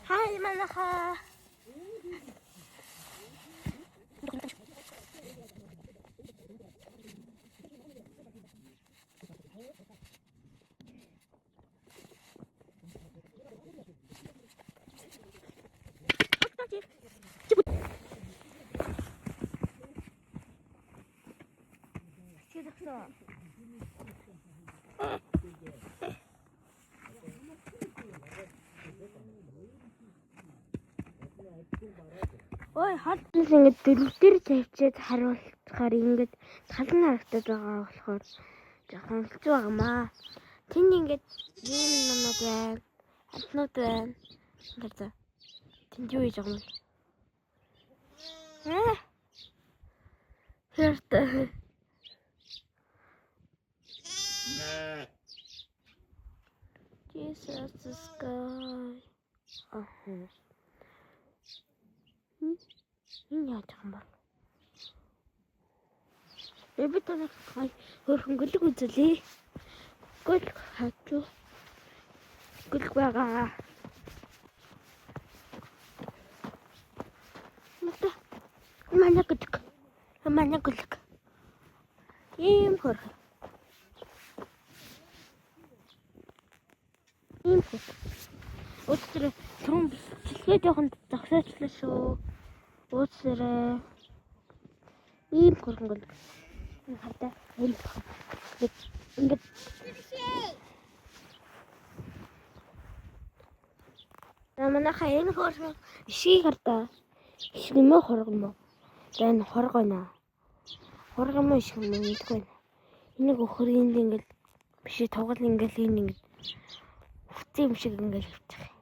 Хай манайхаа. Ой, хатнаас ингэж дөрөвдөр тавьчаад харуулахаар ингэж талан харагдаад байгаа болохоор жоохон хэцүү байгаамаа. Тэнд ингэж ийм юмнууд байна. Хатнууд байна. Ингээд тэнд юу хийж байгаа юм бэ? Хэрэг. Jesus is God. Энэ яаж байгаа юм бэ? Бид танах хөрхөн гөлөг үзүүлээ. Гөлөг хачуу. Гөлөг байгаа. Мата. Манай гөлөг. Ийм хөрхөн. Ийм хөрхөн. Өдөр түрүүн бэлгээ жоохон зогсоочлаа шүү. Өөсөрөө ийм хөрхөн гөлөг. Энэ хардаа ингээд манайхаа энэ хөрхөн ишгийг хардаа. Ишг юм уу хоргон мó? За энэ хоргоно. Хоргон мó ишг юм мэдгүй байна. Энийг өхөр энд ингээд биш тугал ингээд энэ ингээд хүцээ юм шиг ингээд хөвчих.